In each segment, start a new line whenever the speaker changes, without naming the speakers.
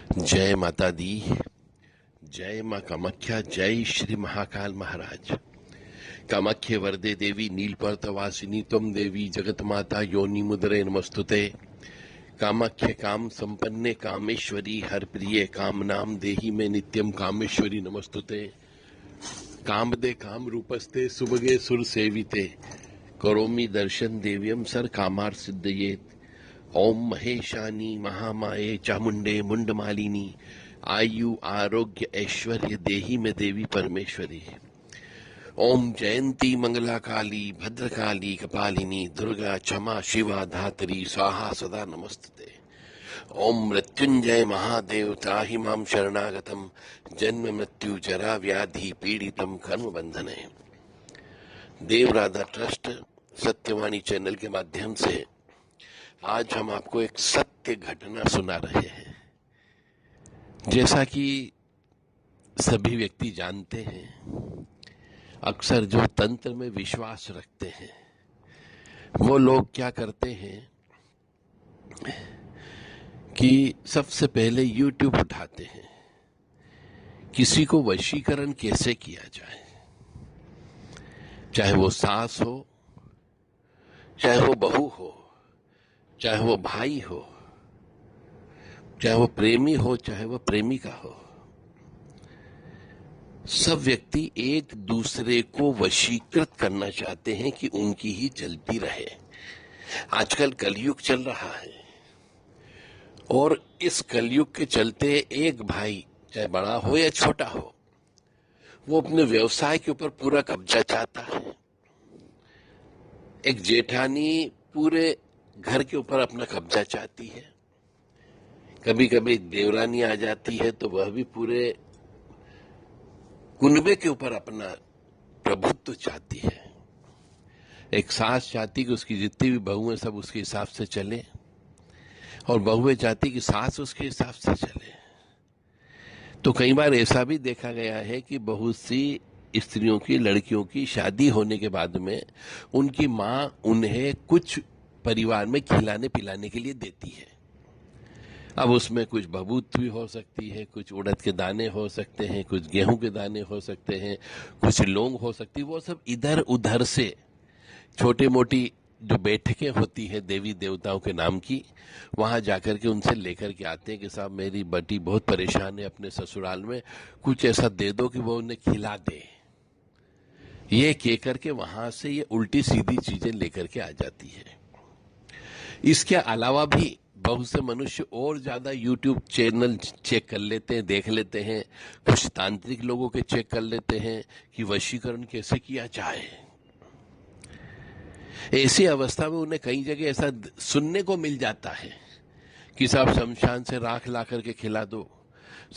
जय माता दी। जय मां कामाख्या। जय श्री महाकाल महाराज। कामाख्ये वरदे देवी नीलपर्तवासिनी त्वं देवी जगत माता योनि मुद्रे नमस्तुते। कामाख्ये काम संपन्ने कामेश्वरी हर प्रिय काम नाम देहि में नित्यम कामेश्वरी नमस्तुते। कामदे काम रूपस्ते सुभगे सुर सेविते करोमि दर्शन देव्यम सर कामार सिद्धयेत। ओम महेशानी महामाये चामुंडे मुंडमालिनी आयु आरोग्य ऐश्वर्य देहि में देवी परमेश्वरी। ओम जयंती मंगला काली भद्रकाली कपालिनी दुर्गा क्षमा शिवा धात्री स्वाहा सदा नमस्तुते। ओम मृत्युंजय महादेव त्राहि मां शरणागतम जन्म मृत्यु जरा व्याधि पीड़ितम कर्म बंधने। देव राधा ट्रस्ट सत्यवाणी चैनल के माध्यम से आज हम आपको एक सत्य घटना सुना रहे हैं। जैसा कि सभी व्यक्ति जानते हैं, अक्सर जो तंत्र में विश्वास रखते हैं वो लोग क्या करते हैं कि सबसे पहले YouTube उठाते हैं, किसी को वशीकरण कैसे किया जाए, चाहे वो सास हो, चाहे वो बहू हो, चाहे वो भाई हो, चाहे वो प्रेमी हो, चाहे वो प्रेमिका हो। सब व्यक्ति एक दूसरे को वशीकृत करना चाहते हैं कि उनकी ही चलती रहे। आजकल कलयुग चल रहा है और इस कलयुग के चलते एक भाई, चाहे बड़ा हो या छोटा हो, वो अपने व्यवसाय के ऊपर पूरा कब्जा चाहता है। एक जेठानी पूरे घर के ऊपर अपना कब्जा चाहती है। कभी कभी देवरानी आ जाती है तो वह भी पूरे कुनबे के ऊपर अपना प्रभुत्व चाहती है। एक सास चाहती कि उसकी जितनी भी बहुएं सब उसके हिसाब से चले और बहुएं चाहती कि सास उसके हिसाब से चले। तो कई बार ऐसा भी देखा गया है कि बहुत सी स्त्रियों की, लड़कियों की शादी होने के बाद में उनकी मां उन्हें कुछ परिवार में खिलाने पिलाने के लिए देती है। अब उसमें कुछ बबूत भी हो सकती है, कुछ उड़द के दाने हो सकते हैं, कुछ गेहूं के दाने हो सकते हैं, कुछ लौंग हो सकती है। वो सब इधर उधर से छोटी मोटी जो बैठकें होती है देवी देवताओं के नाम की, वहां जाकर के उनसे लेकर के आते हैं कि साहब मेरी बेटी बहुत परेशान है अपने ससुराल में, कुछ ऐसा दे दो कि वो उन्हें खिला दे। ये कह करके वहां से ये उल्टी सीधी चीजें लेकर के आ जाती है। इसके अलावा भी बहुत से मनुष्य और ज्यादा YouTube चैनल चेक कर लेते हैं, देख लेते हैं, कुछ तांत्रिक लोगों के चेक कर लेते हैं कि वशीकरण कैसे किया जाए। ऐसी अवस्था में उन्हें कई जगह ऐसा सुनने को मिल जाता है कि साहब शमशान से राख ला करके खिला दो,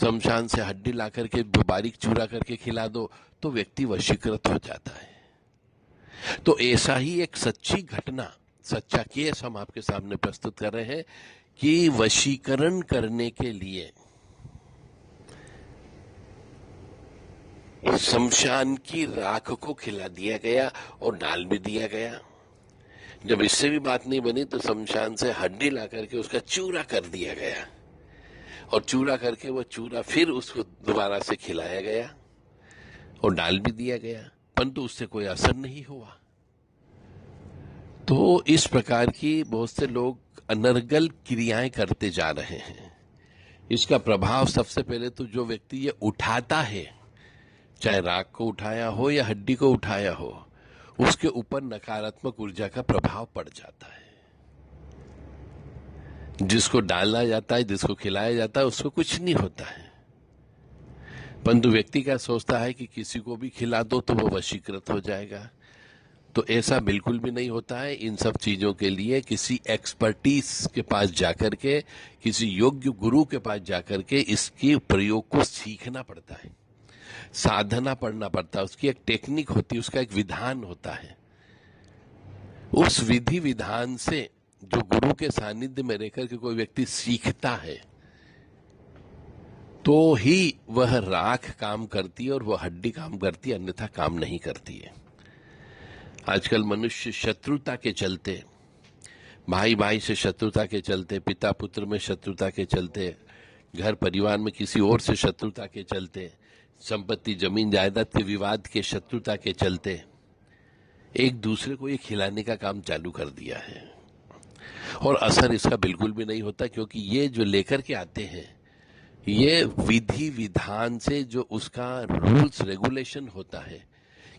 शमशान से हड्डी ला करके बारीक चूरा करके खिला दो, तो व्यक्ति वशीकृत हो जाता है। तो ऐसा ही एक सच्ची घटना, सच्चा केस हम आपके सामने प्रस्तुत कर रहे हैं कि वशीकरण करने के लिए शमशान की राख को खिला दिया गया और डाल भी दिया गया। जब इससे भी बात नहीं बनी तो शमशान से हड्डी ला करके उसका चूरा कर दिया गया और चूरा करके वो चूरा फिर उसको दोबारा से खिलाया गया और डाल भी दिया गया, परंतु उससे कोई असर नहीं हुआ। तो इस प्रकार की बहुत से लोग अनर्गल क्रियाएं करते जा रहे हैं। इसका प्रभाव सबसे पहले तो जो व्यक्ति ये उठाता है, चाहे राख को उठाया हो या हड्डी को उठाया हो, उसके ऊपर नकारात्मक ऊर्जा का प्रभाव पड़ जाता है। जिसको डाला जाता है, जिसको खिलाया जाता है, उसको कुछ नहीं होता है, परंतु व्यक्ति क्या सोचता है कि किसी को भी खिला दो तो वो वशीकृत हो जाएगा। तो ऐसा बिल्कुल भी नहीं होता है। इन सब चीजों के लिए किसी एक्सपर्टीज के पास जाकर के, किसी योग्य गुरु के पास जाकर के इसके प्रयोग को सीखना पड़ता है, साधना पढ़ना पड़ता है। उसकी एक टेक्निक होती है, उसका एक विधान होता है। उस विधि विधान से जो गुरु के सानिध्य में रहकर के कोई व्यक्ति सीखता है तो ही वह राख काम करती है और वह हड्डी काम करती है, अन्यथा काम नहीं करती है। आजकल मनुष्य शत्रुता के चलते, भाई भाई से शत्रुता के चलते, पिता पुत्र में शत्रुता के चलते घर परिवार में किसी और से शत्रुता के चलते, संपत्ति जमीन जायदाद के विवाद के शत्रुता के चलते एक दूसरे को ये खिलाने का काम चालू कर दिया है। और असर इसका बिल्कुल भी नहीं होता, क्योंकि ये जो लेकर के आते हैं ये विधि विधान से जो उसका रूल्स रेगुलेशन होता है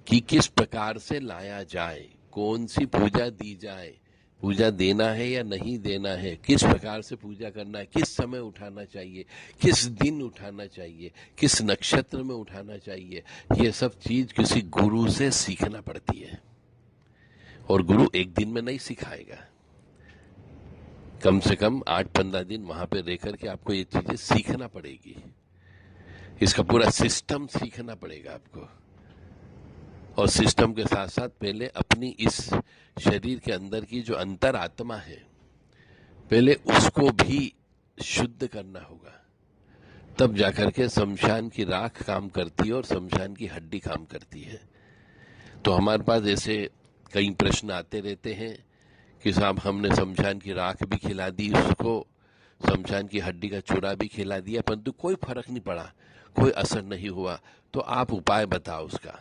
कि किस प्रकार से लाया जाए, कौन सी पूजा दी जाए, पूजा देना है या नहीं देना है, किस प्रकार से पूजा करना है, किस समय उठाना चाहिए, किस दिन उठाना चाहिए, किस नक्षत्र में उठाना चाहिए, ये सब चीज किसी गुरु से सीखना पड़ती है। और गुरु एक दिन में नहीं सिखाएगा, कम से कम 8-15 दिन वहां पे रह करके आपको ये चीजें सीखना पड़ेगी, इसका पूरा सिस्टम सीखना पड़ेगा आपको। और सिस्टम के साथ साथ पहले अपनी इस शरीर के अंदर की जो अंतर आत्मा है, पहले उसको भी शुद्ध करना होगा, तब जाकर के शमशान की राख काम करती है और शमशान की हड्डी काम करती है। तो हमारे पास ऐसे कई प्रश्न आते रहते हैं कि साहब हमने शमशान की राख भी खिला दी, उसको शमशान की हड्डी का चूरा भी खिला दिया, परंतु कोई फर्क नहीं पड़ा, कोई असर नहीं हुआ, तो आप उपाय बताओ उसका।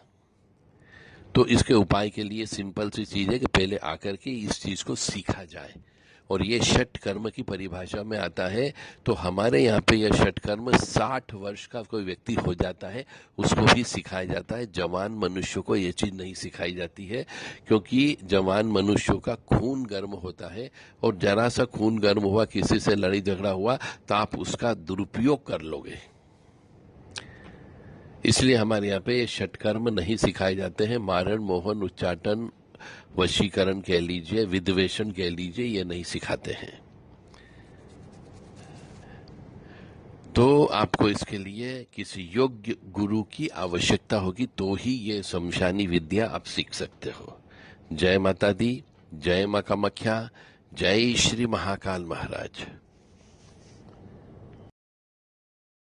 तो इसके उपाय के लिए सिंपल सी चीज है कि पहले आकर के इस चीज को सीखा जाए। और ये षट कर्म की परिभाषा में आता है। तो हमारे यहाँ पे यह षट कर्म 60 वर्ष का कोई व्यक्ति हो जाता है उसको भी सिखाया जाता है। जवान मनुष्यों को ये चीज नहीं सिखाई जाती है, क्योंकि जवान मनुष्यों का खून गर्म होता है और जरा सा खून गर्म हुआ, किसी से लड़ाई झगड़ा हुआ तो आप उसका दुरुपयोग कर लोगे। इसलिए हमारे यहाँ पे ये षटकर्म नहीं सिखाए जाते हैं। मारण, मोहन, उच्चाटन, वशीकरण कह लीजिए, विद्वेषण कह लीजिए, ये नहीं सिखाते हैं। तो आपको इसके लिए किसी योग्य गुरु की आवश्यकता होगी, तो ही ये शमशानी विद्या आप सीख सकते हो। जय माता दी, जय मां कामाख्या, जय श्री महाकाल महाराज।